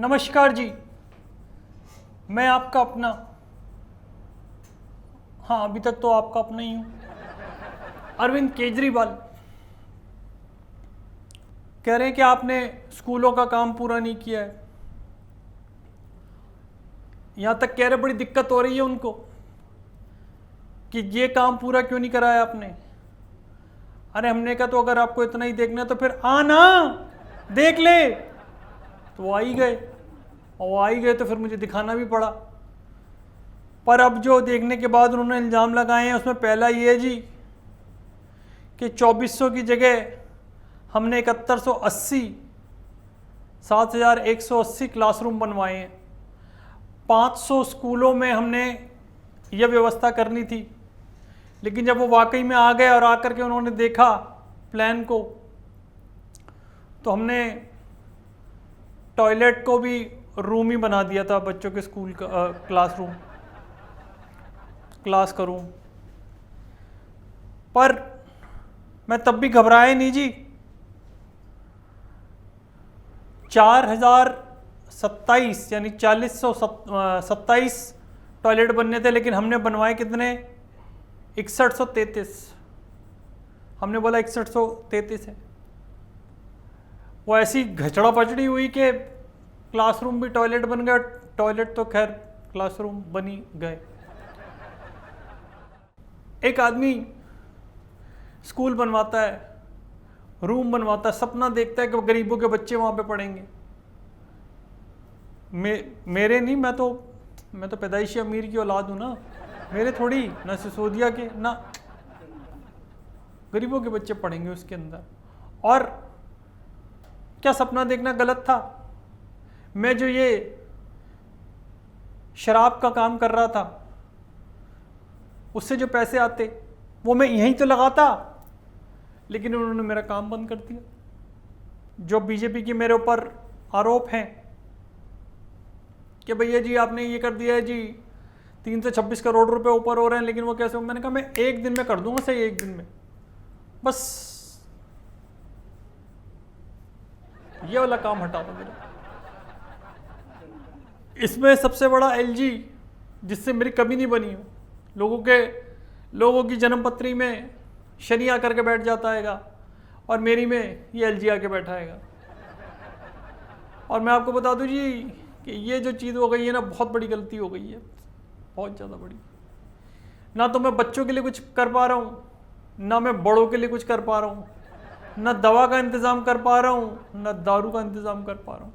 नमस्कार जी, मैं आपका अपना, हाँ अभी तक तो आपका अपना ही हूँ, अरविंद केजरीवाल। कह रहे हैं कि आपने स्कूलों का काम पूरा नहीं किया है। यहाँ तक कह रहे बड़ी दिक्कत हो रही है उनको कि ये काम पूरा क्यों नहीं कराया आपने। अरे हमने कहा तो अगर आपको इतना ही देखना है तो फिर आना देख ले। तो वो आ ही गए, और वो आ ही गए तो फिर मुझे दिखाना भी पड़ा। पर अब जो देखने के बाद उन्होंने इल्ज़ाम लगाए हैं उसमें पहला ये है जी कि 2400 की जगह हमने 7180 7180 क्लासरूम बनवाए हैं। 500 स्कूलों में हमने यह व्यवस्था करनी थी, लेकिन जब वो वाकई में आ गए और आकर के उन्होंने देखा प्लान को, तो हमने टॉयलेट को भी रूम ही बना दिया था, बच्चों के स्कूल का क्लास का रूम। पर मैं तब भी घबराया नहीं जी। 4027 यानी 4027 टॉयलेट बनने थे, लेकिन हमने बनवाए कितने? 6133। हमने बोला 6133 है। वो ऐसी घचड़ा पचड़ी हुई कि क्लासरूम भी टॉयलेट बन गया। टॉयलेट तो खैर क्लासरूम बनी गए। एक आदमी स्कूल बनवाता है, रूम बनवाता है, सपना देखता है कि गरीबों के बच्चे वहाँ पे पढ़ेंगे। मेरे नहीं, मैं तो पैदाइशी अमीर की औलाद हूँ ना। मेरे थोड़ी ना सिसोदिया के, ना गरीबों के बच्चे पढ़ेंगे उसके अंदर। और क्या सपना देखना गलत था? मैं जो ये शराब का काम कर रहा था, उससे जो पैसे आते वो मैं यहीं तो लगाता, लेकिन उन्होंने मेरा काम बंद कर दिया। जो बीजेपी के मेरे ऊपर आरोप हैं कि भैया जी आपने ये कर दिया है जी, 326 करोड़ रुपए ऊपर हो रहे हैं, लेकिन वो कैसे? मैंने कहा मैं एक दिन में कर दूंगा, सही एक दिन में, बस ये वाला काम हटा दो मेरा। इसमें सबसे बड़ा एलजी, जिससे मेरी कमी नहीं बनी हो। लोगों की जन्मपत्री में शनि आकर के बैठ जाता है और मेरी में ये एलजी आके बैठा है। और मैं आपको बता दूं जी कि ये जो चीज़ हो गई है ना, बहुत बड़ी गलती हो गई है, बहुत ज़्यादा बड़ी। ना तो मैं बच्चों के लिए कुछ कर पा रहा हूँ, ना मैं बड़ों के लिए कुछ कर पा रहा हूँ, ना दवा का इंतज़ाम कर पा रहा हूँ, ना दारू का इंतज़ाम कर पा रहा हूँ।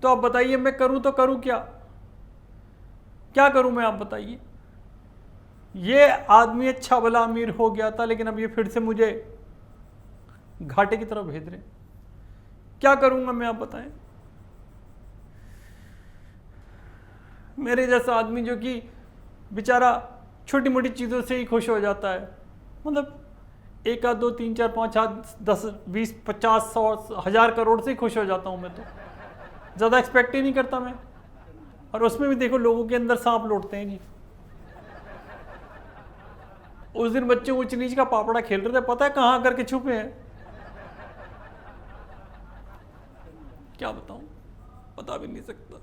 तो आप बताइए मैं करूँ तो करूँ क्या? क्या करूँ मैं, आप बताइए। ये आदमी अच्छा भला अमीर हो गया था, लेकिन अब ये फिर से मुझे घाटे की तरफ भेज रहे। क्या करूँगा मैं, आप बताएं। मेरे जैसा आदमी जो कि बेचारा छोटी मोटी चीज़ों से ही खुश हो जाता है, मतलब 1 आध 2 3 4 5 7 10 20 50 100 1000 करोड़ से ही खुश हो जाता हूँ मैं। तो ज़्यादा एक्सपेक्ट ही नहीं करता मैं। और उसमें भी देखो लोगों के अंदर सांप लौटते हैं जी। उस दिन बच्चे ऊंच नीच का पापड़ा खेल रहे थे, पता है कहाँ करके छुपे हैं? क्या बताऊं, बता भी नहीं सकता।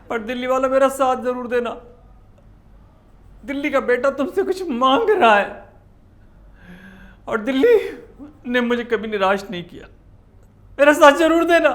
पर दिल्ली वाला मेरा साथ जरूर देना। दिल्ली का बेटा तुमसे कुछ मांग रहा है, और दिल्ली ने मुझे कभी निराश नहीं किया। मेरा साथ जरूर देना।